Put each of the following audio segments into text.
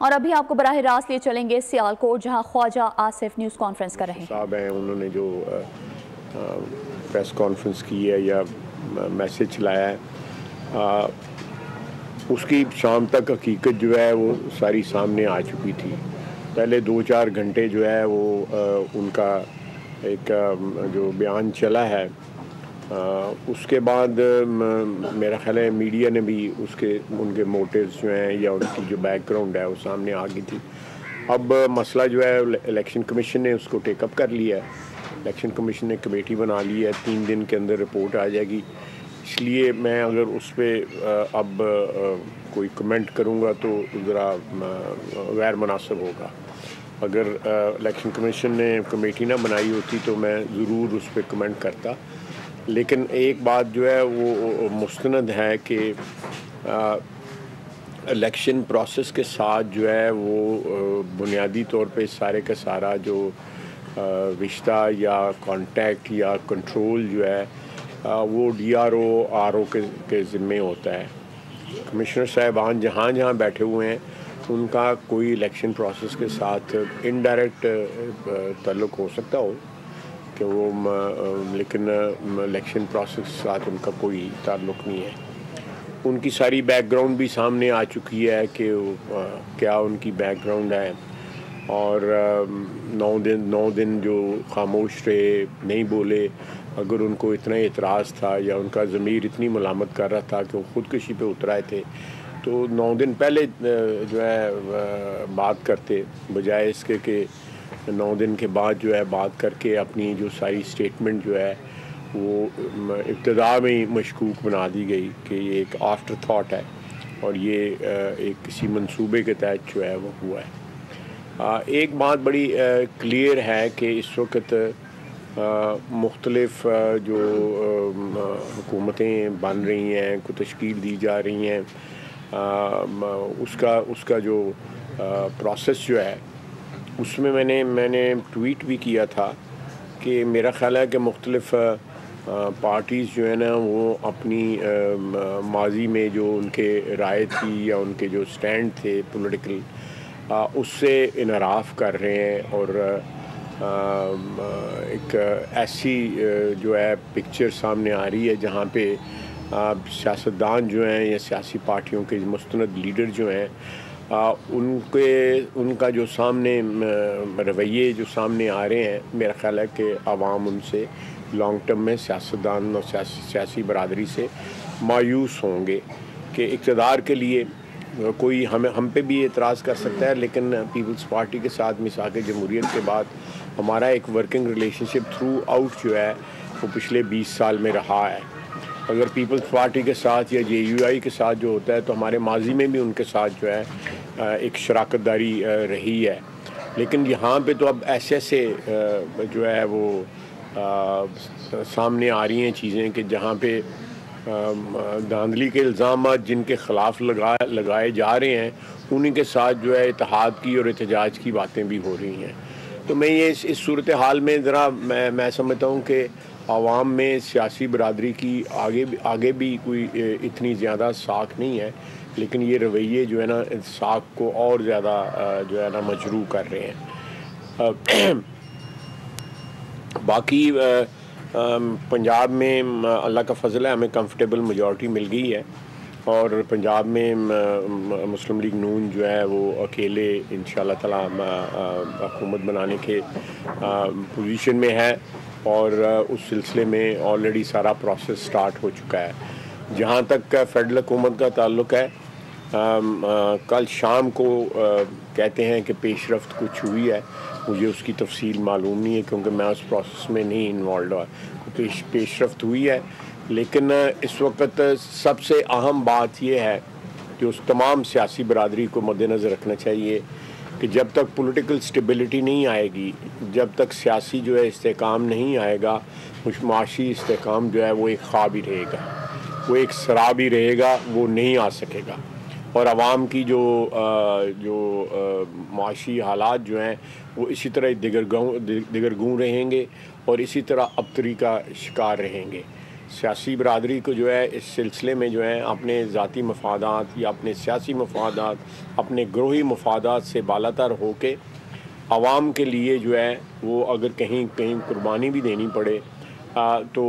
اور ابھی آپ کو براہ راست لے چلیں گے سیالکوٹ، جہاں خواجہ آصف نیوز کانفرنس کر رہے ہیں۔ صاحب ہیں، انہوں نے جو پریس کانفرنس کی ہے یا میسج چلایا ہے، اس کی شام تک حقیقت جو ہے وہ ساری سامنے آ چکی تھی۔ پہلے 2-4 گھنٹے جو ہے وہ ان کا ایک جو بیان چلا ہے، اس کے بعد میرا خیال ہے میڈیا نے بھی ان کے موٹیوز جو ہیں یا ان کی جو بیک گراؤنڈ ہے وہ سامنے آ گئی تھی۔ اب مسئلہ جو ہے الیکشن کمیشن نے اس کو ٹیک اپ کر لیا ہے۔ الیکشن کمیشن نے کمیٹی بنا لی ہے، 3 دن کے اندر رپورٹ آ جائے گی۔ اس لیے میں اگر اس پہ اب کوئی کمنٹ کروں گا تو ذرا غیر مناسب ہوگا۔ اگر الیکشن کمیشن نے کمیٹی نہ بنائی ہوتی تو میں ضرور اس پہ کمنٹ کرتا، لیکن ایک بات جو ہے وہ مستند ہے کہ الیکشن پروسیس کے ساتھ جو ہے وہ بنیادی طور پہ سارے کا سارا جو رشتہ یا کانٹیکٹ یا کنٹرول جو ہے وہ DRO کے ذمے ہوتا ہے۔ کمشنر صاحبان جہاں جہاں بیٹھے ہوئے ہیں ان کا کوئی الیکشن پروسیس کے ساتھ انڈائریکٹ تعلق ہو سکتا ہو کہ وہ، لیکن الیکشن پروسیس کے ساتھ ان کا کوئی تعلق نہیں ہے۔ ان کی ساری بیک گراؤنڈ بھی سامنے آ چکی ہے کہ کیا ان کی بیک گراؤنڈ ہے، اور 9 دن جو خاموش رہے، نہیں بولے۔ اگر ان کو اتنا اعتراض تھا یا ان کا ضمیر اتنی ملامت کر رہا تھا کہ وہ خودکشی پہ اتر آئے تھے تو 9 دن پہلے جو ہے بات کرتے، بجائے اس کے کہ 9 دن کے بعد جو ہے بات کر کے اپنی جو ساری اسٹیٹمنٹ جو ہے وہ ابتدا میں ہی مشکوک بنا دی گئی کہ یہ ایک آفٹر تھاٹ ہے اور یہ ایک کسی منصوبے کے تحت جو ہے وہ ہوا ہے۔ ایک بات بڑی کلیئر ہے کہ اس وقت مختلف جو حکومتیں بن رہی ہیں، کو تشکیل دی جا رہی ہیں، اس کا جو پروسیس جو ہے اس میں میں نے ٹویٹ بھی کیا تھا کہ میرا خیال ہے کہ مختلف پارٹیز جو ہے نا وہ اپنی ماضی میں جو ان کے رائے تھی یا ان کے جو سٹینڈ تھے پولیٹیکل، اس سے انحراف کر رہے ہیں، اور ایک ایسی جو ہے پکچر سامنے آ رہی ہے جہاں پہ سیاستدان جو ہیں یا سیاسی پارٹیوں کے مستند لیڈر جو ہیں، ان کا جو سامنے رویے جو سامنے آ رہے ہیں، میرا خیال ہے کہ عوام ان سے لانگ ٹرم میں سیاستدان اور سیاسی برادری سے مایوس ہوں گے کہ اقتدار کے لیے کوئی ہم پہ بھی اعتراض کر سکتا ہے، لیکن پیپلز پارٹی کے ساتھ میثاق جمہوریت کے بعد ہمارا ایک ورکنگ ریلیشن شپ تھرو آؤٹ جو ہے وہ پچھلے 20 سال میں رہا ہے۔ اگر پیپلز پارٹی کے ساتھ یا JUI کے ساتھ جو ہوتا ہے تو ہمارے ماضی میں بھی ان کے ساتھ جو ہے ایک شراکت داری رہی ہے، لیکن یہاں پہ تو اب ایسے جو ہے وہ سامنے آ رہی ہیں چیزیں کہ جہاں پہ دھاندلی کے الزامات جن کے خلاف لگائے جا رہے ہیں انہی کے ساتھ جو ہے اتحاد کی اور احتجاج کی باتیں بھی ہو رہی ہیں۔ تو میں یہ اس صورتحال میں ذرا میں سمجھتا ہوں کہ عوام میں سیاسی برادری کی آگے بھی کوئی اتنی زیادہ ساکھ نہیں ہے، لیکن یہ رویے جو ہے نا ساکھ کو اور زیادہ جو ہے نا مجروح کر رہے ہیں۔ باقی پنجاب میں اللہ کا فضل ہے، ہمیں کمفرٹیبل میجورٹی مل گئی ہے، اور پنجاب میں مسلم لیگ نون جو ہے وہ اکیلے انشاءاللہ تعالی حکومت بنانے کے پوزیشن میں ہے، اور اس سلسلے میں آلریڈی سارا پروسیس سٹارٹ ہو چکا ہے۔ جہاں تک فیڈرل حکومت کا تعلق ہے، کل شام کو کہتے ہیں کہ پیش رفت کچھ ہوئی ہے، مجھے اس کی تفصیل معلوم نہیں ہے کیونکہ میں اس پروسیس میں نہیں انوالوڈ ہوا۔ پیش رفت ہوئی ہے، لیکن اس وقت سب سے اہم بات یہ ہے کہ اس تمام سیاسی برادری کو مد نظر رکھنا چاہیے کہ جب تک پولیٹیکل سٹیبلٹی نہیں آئے گی، جب تک سیاسی جو ہے استحکام نہیں آئے گا، معاشی استحکام جو ہے وہ ایک خواب ہی رہے گا، وہ ایک سراب ہی رہے گا، وہ نہیں آ سکے گا، اور عوام کی جو معاشی حالات جو ہیں وہ اسی طرح دگرگوں رہیں گے اور اسی طرح ابتری کا شکار رہیں گے۔ سیاسی برادری کو جو ہے اس سلسلے میں جو ہے اپنے ذاتی مفادات یا اپنے سیاسی مفادات، اپنے گروہی مفادات سے بالاتر ہو کے عوام کے لیے جو ہے وہ اگر کہیں قربانی بھی دینی پڑے تو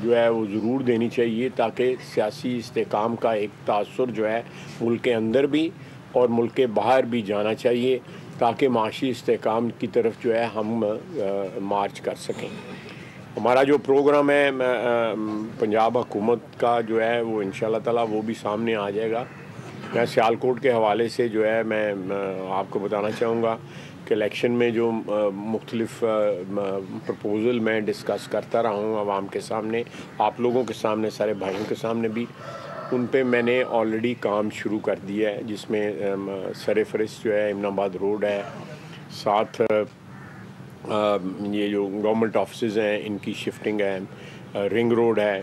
جو ہے وہ ضرور دینی چاہیے، تاکہ سیاسی استحکام کا ایک تاثر جو ہے ملک کے اندر بھی اور ملک کے باہر بھی جانا چاہیے، تاکہ معاشی استحکام کی طرف جو ہے ہم مارچ کر سکیں۔ ہمارا جو پروگرام ہے پنجاب حکومت کا جو ہے وہ انشاءاللہ تعالیٰ وہ بھی سامنے آ جائے گا۔ میں سیالکوٹ کے حوالے سے جو ہے میں آپ کو بتانا چاہوں گا کہ الیکشن میں جو مختلف پرپوزل میں ڈسکس کرتا رہا ہوں عوام کے سامنے، آپ لوگوں کے سامنے، سارے بھائیوں کے سامنے بھی، ان پہ میں نے آلریڈی کام شروع کر دیا ہے، جس میں سر فہرست جو ہے امن آباد روڈ ہے، ساتھ یہ جو گورنمنٹ آفسز ہیں ان کی شفٹنگ ہے، رنگ روڈ ہے،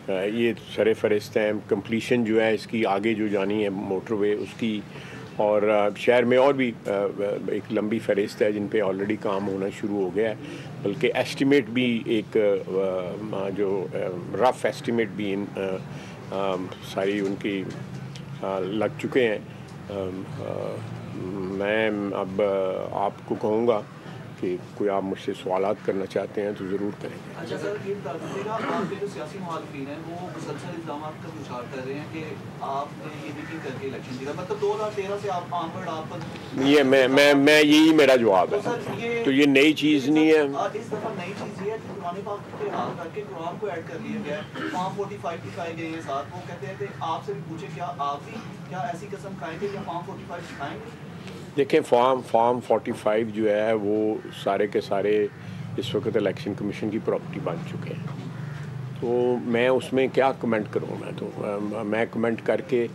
یہ سر فہرست ہیں۔ کمپلیشن جو ہے اس کی آگے جو جانی ہے موٹر وے اس کی، اور شہر میں اور بھی ایک لمبی فہرست ہے جن پہ آلریڈی کام ہونا شروع ہو گیا ہے، بلکہ ایسٹیمیٹ بھی ایک جو رف ایسٹیمیٹ بھی ساری ان کی لگ چکے ہیں۔ میں اب آپ کو کہوں گا کہ کوئی آپ مجھ سے سوالات کرنا چاہتے ہیں تو ضرور کریں گے۔ اچھا سر، یہ بتا دیجیے گا، آپ کے جو سیاسی محالفین ہیں وہ مسلسل الزامات کا اشارہ کر رہے ہیں کہ آپ نے یہ نہیں کر کے الیکشن جیتا، مطلب 2013 سے آپ آنورڈ آپ پر یہ میں یہی میرا جواب ہے، تو یہ نئی چیز نہیں ہے۔ اس دفعہ نئی چیز یہ ہے کہ قرآن پاک کے حال کر کے قرآن کو ایڈ کر لیا گیا ہے، فارم 45 دکھائے گئے ہیں ساتھ، وہ کہتے ہیں کہ آپ سے بھی پوچھے کیا آپ بھی کیا ایسی قسم کھائیں گے یا فارم 45 دکھائیں گے؟ دیکھیں فارم 45 جو ہے وہ سارے کے سارے اس وقت الیکشن کمیشن کی پراپرٹی بن چکے ہیں، تو میں اس میں کیا کمنٹ کروں؟ میں کمنٹ کر کے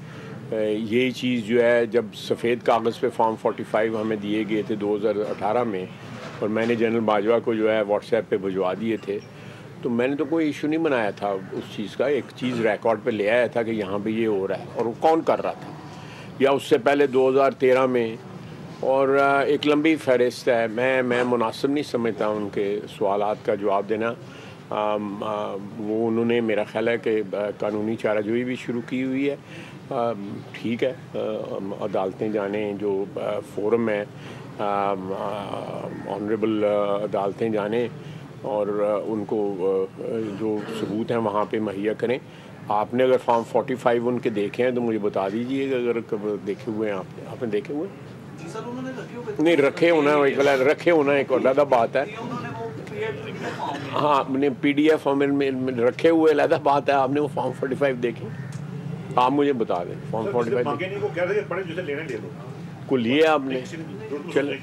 یہی چیز جو ہے، جب سفید کاغذ پہ فارم 45 ہمیں دیے گئے تھے 2018 میں، اور میں نے جنرل باجوہ کو جو ہے واٹس ایپ پہ بھجوا دیے تھے، تو میں نے تو کوئی ایشو نہیں بنایا تھا اس چیز کا، ایک چیز ریکارڈ پہ لے آیا تھا کہ یہاں پہ یہ ہو رہا ہے، اور وہ کون کر رہا تھا، یا اس سے پہلے 2013 میں، اور ایک لمبی فہرست ہے۔ میں مناسب نہیں سمجھتا ان کے سوالات کا جواب دینا۔ وہ انہوں نے میرا خیال ہے کہ قانونی چارہ جوئی بھی شروع کی ہوئی ہے، ٹھیک ہے، عدالتیں جانیں، جو فورم ہے آنریبل عدالتیں جانیں، اور ان کو جو ثبوت ہیں وہاں پہ مہیا کریں۔ آپ نے اگر فارم 45 ان کے دیکھے ہیں تو مجھے بتا دیجئے گا، اگر دیکھے ہوئے ہیں آپ نے دیکھے ہوئے نہیں رکھے ہونا رکھے ہونا ایک علیحدہ بات ہے، ہاں پی ڈی ایف میں رکھے ہوئے علیحدہ بات ہے، آپ نے وہ فارم 45 دیکھیں، آپ مجھے بتا دیں فارم 45 کو لیے آپ نے؟ چلے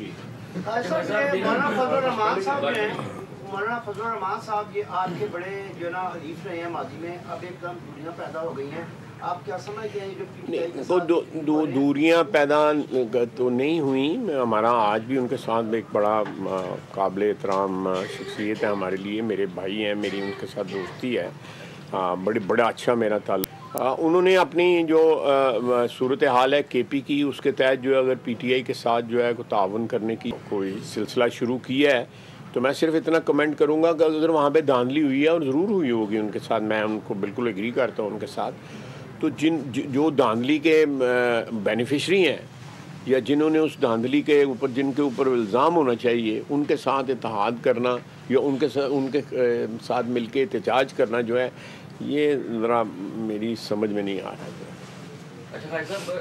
مولانا فضل الرحمان صاحب، یہ آپ کے بڑے جو نا حریف رہے ہیں ماضی میں، اب ایک دم دوریاں پیدا ہو گئی ہیں، آپ کیا سمجھتے ہیں جو پی ٹی آئی کے ساتھ دوریاں پیدا تو نہیں ہوئیں؟ ہمارا آج بھی ان کے ساتھ ایک بڑا قابل احترام شخصیت ہے ہمارے لیے، میرے بھائی ہیں، میری ان کے ساتھ دوستی ہے، بڑا اچھا میرا تعلق۔ انہوں نے اپنی جو صورتحال ہے کے پی کی، اس کے تحت جو ہے اگر پی ٹی آئی کے ساتھ جو ہے کوئی تعاون کرنے کی کوئی سلسلہ شروع کیا ہے، تو میں صرف اتنا کمنٹ کروں گا کہ اگر وہاں پہ دھاندلی ہوئی ہے، اور ضرور ہوئی ہوگی ان کے ساتھ، میں ان کو بالکل ایگری کرتا ہوں ان کے ساتھ، تو جو دھاندلی کے بینیفیشری ہیں یا جنہوں نے اس دھاندلی کے اوپر جن کے اوپر الزام ہونا چاہیے، ان کے ساتھ اتحاد کرنا یا ان کے ساتھ مل کے احتجاج کرنا جو ہے، یہ ذرا میری سمجھ میں نہیں آ رہا ہے۔ اچھا بھائی صاحب،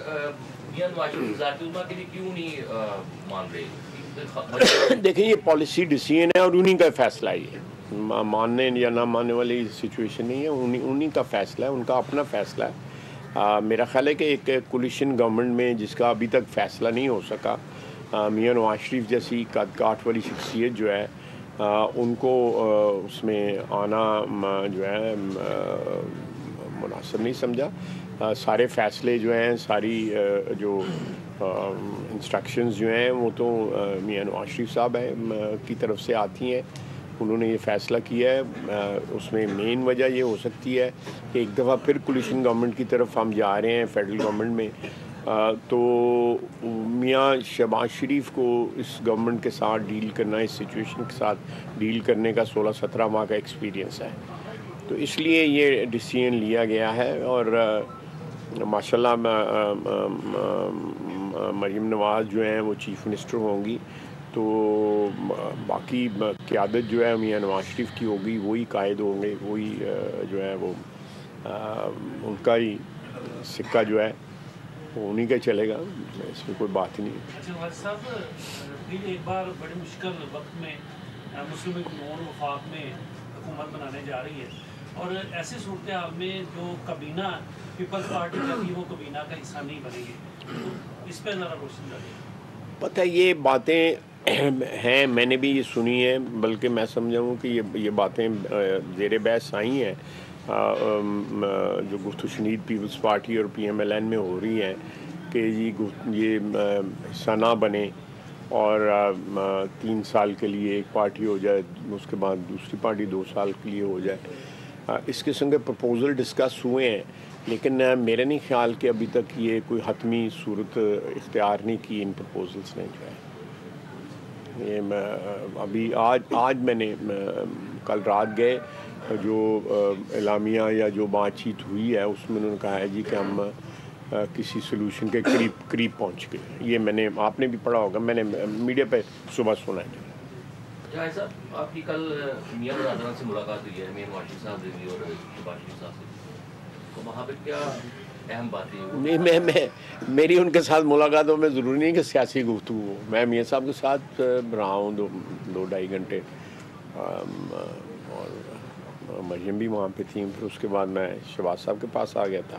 میاں نواز شریف ذاتی عمر کے لیے کیوں نہیں مان رہے؟ دیکھیں یہ پالیسی ڈیسیژن ہے اور انہی کا فیصلہ ہی ہے، ماننے یا نہ ماننے والی سچویشن نہیں ہے، انہی کا فیصلہ ہے، ان کا اپنا فیصلہ ہے۔ میرا خیال ہے کہ ایک کولیشن گورنمنٹ میں جس کا ابھی تک فیصلہ نہیں ہو سکا، میاں نواز شریف جیسی قد کاٹ والی شخصیت جو ہے، ان کو اس میں آنا جو ہے مناسب نہیں سمجھا۔ سارے فیصلے جو ہیں، ساری جو انسٹرکشنز جو ہیں، وہ تو میاں نواز شریف صاحب کی طرف سے آتی ہیں، انہوں نے یہ فیصلہ کیا ہے۔ اس میں مین وجہ یہ ہو سکتی ہے کہ ایک دفعہ پھر کولیشن گورنمنٹ کی طرف ہم جا رہے ہیں فیڈرل گورنمنٹ میں، تو میاں شہباز شریف کو اس گورنمنٹ کے ساتھ ڈیل کرنا، اس سچویشن کے ساتھ ڈیل کرنے کا 16-17 ماہ کا ایکسپیرینس ہے، تو اس لیے یہ ڈیسیژن لیا گیا ہے، اور ماشاءاللہ مریم نواز جو ہیں وہ چیف منسٹر ہوں گی، تو باقی قیادت جو ہے میاں نواز شریف کی ہوگی، وہی قائد ہوں گے، وہی جو ہے وہ ان کا ہی سکہ جو ہے وہ انہیں کا چلے گا، اس میں کوئی بات ہی نہیں۔ اچھا واجد صاحب، ایک بار بڑے مشکل وقت میں مسلم لیگ نون وفاق میں حکومت بنانے جا رہی ہے، اور ایسی صورتحال میں جو کابینہ پیپلز پارٹی کا بھی وہ کابینہ کا حصہ نہیں بنے گی، اس پہ ذرا روشنی ڈالیں۔ پتہ یہ باتیں ہیں، میں نے بھی یہ سنی ہے، بلکہ میں سمجھا ہوں کہ یہ باتیں زیر بحث آئی ہیں جو گفت و شنید پیپلز پارٹی اور پی ایم ایل این میں ہو رہی ہیں کہ یہ حصہ نہ بنے اور 3 سال کے لیے ایک پارٹی ہو جائے، اس کے بعد دوسری پارٹی 2 سال کے لیے ہو جائے۔ اس قسم کے پرپوزل ڈسکس ہوئے ہیں، لیکن میرا نہیں خیال کہ ابھی تک یہ کوئی حتمی صورت اختیار نہیں کی ان پرپوزلس نے جو ہے۔ یہ ابھی آج میں نے کل رات گئے، جو اعلامیہ یا جو بات چیت ہوئی ہے اس میں انہوں نے کہا ہے جی کہ ہم کسی سلوشن کے قریب پہنچ گئے۔ یہ میں نے، آپ نے بھی پڑھا ہوگا، میں نے میڈیا پہ صبح سنا ہے۔ جائے صاحب، آپ کی کل میاں برادران سے ملاقات ہوئی ہے، میاں نواز شریف صاحب سے اور شہباز شریف صاحب سے، تو وہاں پہ کیا اہم باتیں ہوئی؟ نہیں، میری ان کے ساتھ ملاقاتوں میں ضروری نہیں کہ سیاسی گفتگو ہو، میں میاں صاحب کے ساتھ رہا ہوں 2-2.5 گھنٹے، اور مریم بھی وہاں پہ تھیں۔ پھر اس کے بعد میں شہباز صاحب کے پاس آ گیا تھا،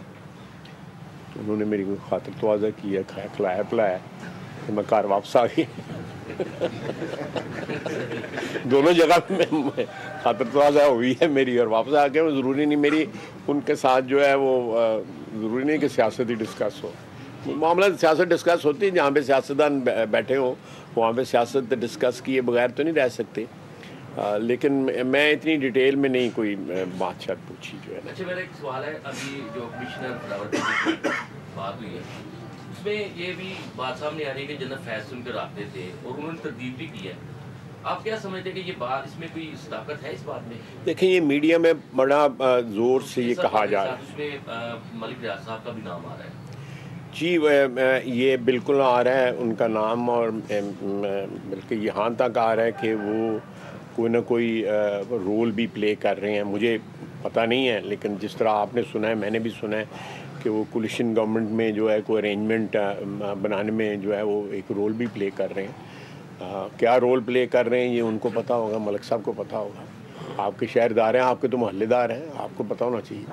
انہوں نے میری کوئی خاطر تواضع کی ہے، کھلایا پلایا، تو میں گھر واپس آ گیا۔ دونوں جگہ میں خاطر تواضع ہوئی ہے میری، اور واپس آ کے ضروری نہیں میری ان کے ساتھ جو ہے وہ ضروری نہیں کہ سیاست ہی ڈسکس ہو، معاملہ سیاست ڈسکس ہوتی ہے، جہاں پہ سیاستدان بیٹھے ہوں وہاں پہ سیاست ڈسکس کیے بغیر تو نہیں رہ سکتے، لیکن میں اتنی ڈیٹیل میں نہیں کوئی بات شاید پوچھی جو ہے۔ اچھا، میرا ایک سوال ہے، ابھی جو کمشنر فلاور کی بات ہوئی ہے اس میں یہ بھی بات سامنے آ رہی ہے کہ جنرل فیض ان کے رابطے تھے اور انہوں نے تردید بھی کی ہے، آپ کیا سمجھتے ہیں کہ یہ بات، اس میں کوئی صداقت ہے اس بات میں؟ دیکھیں، یہ میڈیا میں بڑا زور سے یہ کہا جا رہا ہے، اس میں ملک ریاض صاحب کا بھی نام آ رہا ہے۔ جی یہ بالکل آ رہا ہے ان کا نام، اور بلکہ یہاں تک آ رہا ہے کہ وہ کوئی نہ کوئی رول بھی پلے کر رہے ہیں، مجھے پتہ نہیں ہے، لیکن جس طرح آپ نے سنا ہے میں نے بھی سنا ہے کہ وہ کولیشن گورنمنٹ میں جو ہے کوئی ارینجمنٹ بنانے میں جو ہے وہ ایک رول بھی پلے کر رہے ہیں۔ کیا رول پلے کر رہے ہیں یہ ان کو پتہ ہوگا، ملک صاحب کو پتہ ہوگا، آپ کے شہردار ہیں، آپ کے تو محلے دار ہیں، آپ کو پتہ ہونا چاہیے۔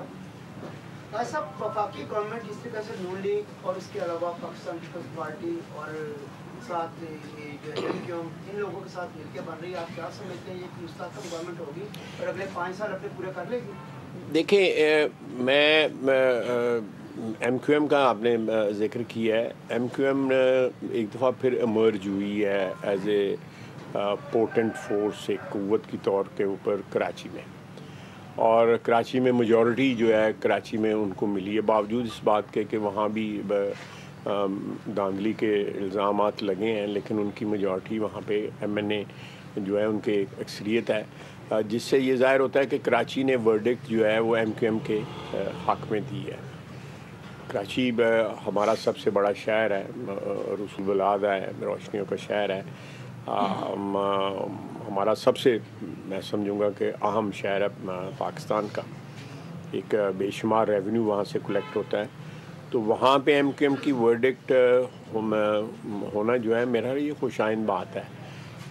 صاحب، وفاقی گورنمنٹ جس طرح سے نون لیگ اور اس کے علاوہ پاکستان پیپلز پارٹی اور ساتھ جو ان لوگوں کے ساتھ مل کے بن رہی ہے، آپ کیا سمجھتے ہیں یہ مستحکم گورنمنٹ ہوگی اور اگلے 5 سال اپنے پورے کر لے گی؟ دیکھیں، میں ایم کیو ایم کا آپ نے ذکر کیا ہے، ایم کیو ایم ایک دفعہ پھر ایمرج ہوئی ہے ایز اے پورٹنٹ فورس، ایک قوت کی طور کے اوپر کراچی میں، اور کراچی میں میجورٹی جو ہے کراچی میں ان کو ملی ہے، باوجود اس بات کے کہ وہاں بھی دھاندلی کے الزامات لگے ہیں، لیکن ان کی میجورٹی وہاں پہ ایم این اے جو ہے ان کے اکثریت ہے، جس سے یہ ظاہر ہوتا ہے کہ کراچی نے ورڈکٹ جو ہے وہ ایم کیو ایم کے حق میں دی ہے۔ کراچی ہمارا سب سے بڑا شہر ہے، رسول بلاد ہے، روشنیوں کا شہر ہے، ہمارا سب سے، میں سمجھوں گا کہ اہم شہر ہے پاکستان کا، ایک بے شمار ریونیو وہاں سے کلیکٹ ہوتا ہے، تو وہاں پہ ایم کیو ایم کی ورڈکٹ ہونا جو ہے میرا یہ خوش آئند بات ہے،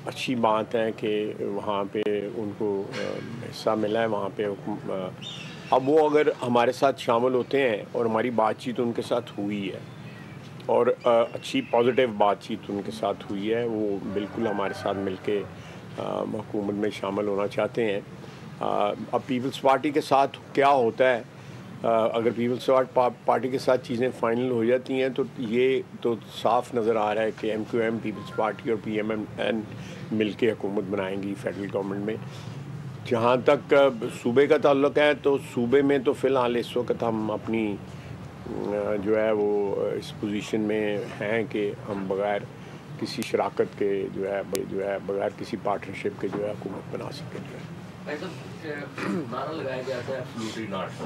اچھی بات ہے کہ وہاں پہ ان کو حصہ ملا ہے وہاں پہ۔ اب وہ اگر ہمارے ساتھ شامل ہوتے ہیں اور ہماری بات چیت ان کے ساتھ ہوئی ہے اور اچھی پازیٹیو بات چیت ان کے ساتھ ہوئی ہے، وہ بالکل ہمارے ساتھ مل کے حکومت میں شامل ہونا چاہتے ہیں۔ اب پیپلز پارٹی کے ساتھ کیا ہوتا ہے، اگر پیپلز پارٹی کے ساتھ چیزیں فائنل ہو جاتی ہیں تو یہ تو صاف نظر آ رہا ہے کہ M Q M, Peoples Party اور پی ایم این مل کے حکومت بنائیں گی فیڈرل گورنمنٹ میں۔ جہاں تک صوبے کا تعلق ہے تو صوبے میں تو فی الحال اس وقت ہم اپنی جو ہے وہ اس پوزیشن میں ہیں کہ ہم بغیر کسی شراکت کے جو ہے بغیر کسی پارٹنرشپ کے جو ہے حکومت بنا سکیں جو ہے۔ ایسا نعرہ لگایا گیا تھا ایبسلیوٹلی ناٹ،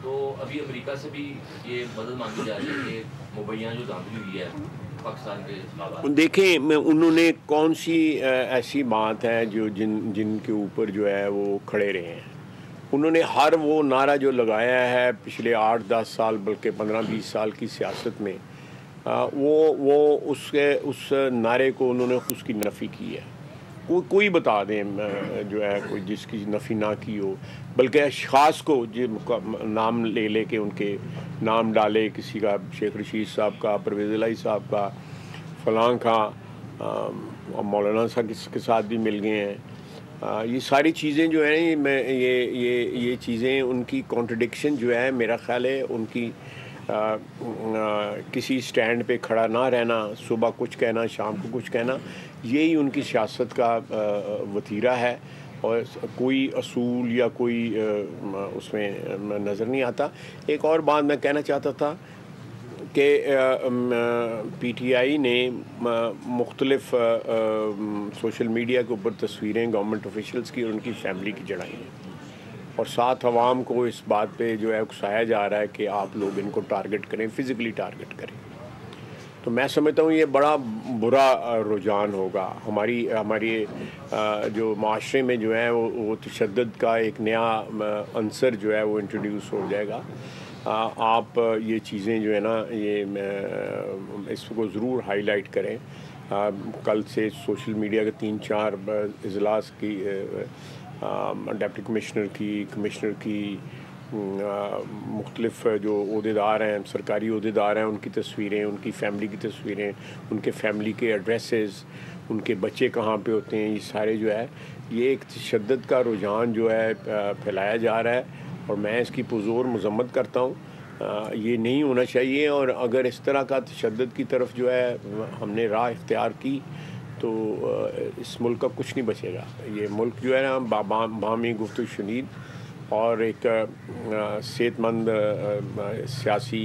تو ابھی امریکہ سے بھی یہ مدد مانگی جا رہی ہے کہ مبینہ جو دھاندلی ہوئی ہے پاکستان کے حالات. دیکھیں انہوں نے کون سی ایسی بات ہے جو جن کے اوپر جو ہے وہ کھڑے رہے ہیں. انہوں نے ہر وہ نعرہ جو لگایا ہے پچھلے 8-10 سال بلکہ 15-20 سال کی سیاست میں، وہ اس نعرے کو انہوں نے اس کی نفی کی ہے. کوئی بتا دیں جو ہے کوئی جس کی نفی نہ کی ہو، بلکہ اشخاص کو نام لے کے ان کے نام ڈالے، کسی کا شیخ رشید صاحب کا، پرویز الہی صاحب کا، فلاں کا، مولانا صاحب کے ساتھ بھی مل گئے ہیں. یہ ساری چیزیں جو ہیں یہ چیزیں ان کی کانٹرڈکشن جو ہے میرا خیال ہے ان کی کسی سٹینڈ پہ کھڑا نہ رہنا، صبح کچھ کہنا شام کو کچھ کہنا، یہی ان کی سیاست کا وتیرہ ہے، اور کوئی اصول یا کوئی اس میں نظر نہیں آتا. ایک اور بات میں کہنا چاہتا تھا کہ پی ٹی آئی نے مختلف سوشل میڈیا کے اوپر تصویریں گورنمنٹ آفیشلز کی اور ان کی فیملی کی چڑھائی ہیں، اور ساتھ عوام کو اس بات پہ جو ہے اکسایا جا رہا ہے کہ آپ لوگ ان کو ٹارگٹ کریں، فزیکلی ٹارگٹ کریں. تو میں سمجھتا ہوں یہ بڑا برا رجحان ہوگا. ہماری جو معاشرے میں جو ہے وہ تشدد کا ایک نیا عنصر جو ہے وہ انٹروڈیوس ہو جائے گا. آپ یہ چیزیں جو ہے نا یہ اس کو ضرور ہائی لائٹ کریں. کل سے سوشل میڈیا کے 3-4 اجلاس کی ڈپٹی کمشنر کی مختلف جو عہدیدار ہیں، سرکاری عہدیدار ہیں، ان کی تصویریں، ان کی فیملی کی تصویریں، ان کے فیملی کے ایڈریسز، ان کے بچے کہاں پہ ہوتے ہیں، یہ سارے جو ہے یہ ایک تشدد کا رجحان جو ہے پھیلایا جا رہا ہے، اور میں اس کی پرزور مذمت کرتا ہوں. یہ نہیں ہونا چاہیے، اور اگر اس طرح کا تشدد کی طرف جو ہے ہم نے راہ اختیار کی تو اس ملک کا کچھ نہیں بچے گا. یہ ملک جو ہے نا باہمی گفتگو شنید اور ایک صحت مند سیاسی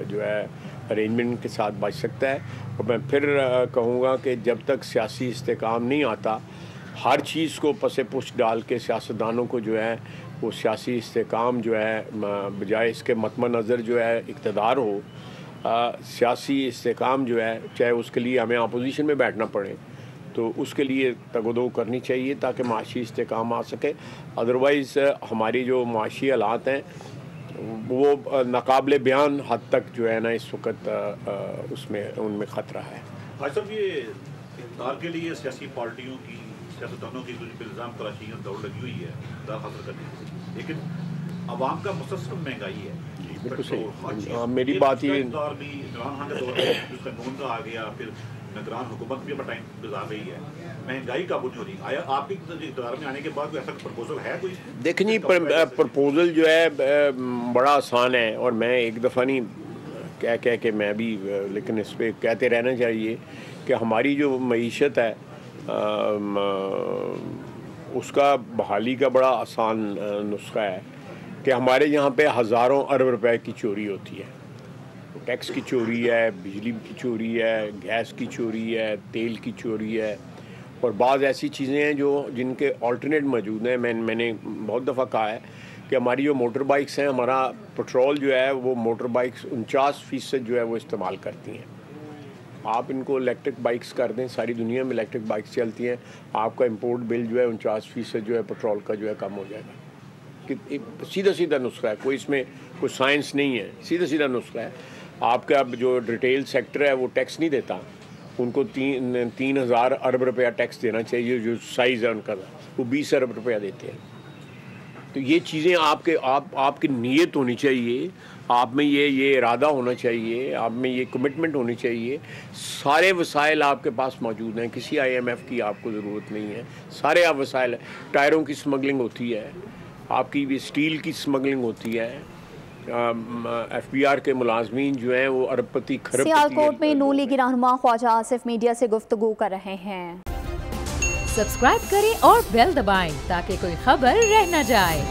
جو ہے ارینجمنٹ کے ساتھ بچ سکتا ہے. اور میں پھر کہوں گا کہ جب تک سیاسی استحکام نہیں آتا، ہر چیز کو پس پش ڈال کے سیاستدانوں کو جو ہے وہ سیاسی استحکام جو ہے بجائے اس کے مد نظر جو ہے اقتدار ہو، سیاسی استحکام جو ہے چاہے اس کے لیے ہمیں اپوزیشن میں بیٹھنا پڑے تو اس کے لیے تگودو کرنی چاہیے تاکہ معاشی استحکام آ سکے. ادروائز ہماری جو معاشی حالات ہیں وہ ناقابل بیان حد تک جو ہے نا اس وقت ان میں خطرہ ہے. بھائی صاحب، یہ اقتدار کے لیے سیاسی پارٹیوں کی، سیاستدانوں کی کچھ الزام تراشی میں دوڑ لگی ہوئی ہے اقتدار حاصل کرنے کی، لیکن عوام کا مسلسل مہنگائی ہے. بالکل صحیح. میری بات یہ دور بھی عمران خان کے دور میں اس کا نون کا آ گیا، پھر نگران حکومت بھی اپنا ٹائم گزار رہی ہے، مہنگائی قابو نہیں ہو رہی. آیا آپ کے اقتدار میں آنے کے بعد کوئی ایسا پرپوزل ہے کوئی؟ دیکھیں جی، پرپوزل جو ہے بڑا آسان ہے، اور میں ایک دفعہ نہیں کہہ کے میں بھی، لیکن اس پہ کہتے رہنا چاہیے کہ ہماری جو معیشت ہے اس کا بحالی کا بڑا آسان نسخہ ہے کہ ہمارے یہاں پہ ہزاروں ارب روپے کی چوری ہوتی ہے. ٹیکس کی چوری ہے، بجلی کی چوری ہے، گیس کی چوری ہے، تیل کی چوری ہے، اور بعض ایسی چیزیں ہیں جن کے آلٹرنیٹ موجود ہیں. میں نے بہت دفعہ کہا ہے کہ ہماری جو موٹر بائکس ہیں، ہمارا پٹرول جو ہے وہ موٹر بائکس 49% جو ہے وہ استعمال کرتی ہیں. آپ ان کو الیکٹرک بائکس کر دیں، ساری دنیا میں الیکٹرک بائکس چلتی ہیں، آپ کا امپورٹ بل جو ہے 49% جو ہے پٹرول کا جو ہے کم ہو جائے گا. سیدھا نسخہ ہے، کوئی اس میں کوئی سائنس نہیں ہے، سیدھا نسخہ ہے. آپ کا جو ریٹیل سیکٹر ہے وہ ٹیکس نہیں دیتا، ان کو 3,000 ارب روپیہ ٹیکس دینا چاہیے. جو سائز ہے ان کا وہ 20 ارب روپیہ دیتے ہیں. تو یہ چیزیں آپ کی نیت ہونی چاہیے، آپ میں یہ ارادہ ہونا چاہیے، آپ میں یہ کمٹمنٹ ہونی چاہیے. سارے وسائل آپ کے پاس موجود ہیں، کسی IMF کی آپ کو ضرورت نہیں ہے. سارے آپ وسائل، ٹائروں کی سمگلنگ ہوتی ہے، آپ کی بھی اسٹیل کی سمگلنگ ہوتی ہے. FBR کے ملازمین جو ہیں وہ ارب پتی کھرب پتی. سیالکوٹ میں نون لیگی رہنما خواجہ آصف میڈیا سے گفتگو کر رہے ہیں. سبسکرائب کریں اور بیل دبائیں تاکہ کوئی خبر رہ نہ جائے.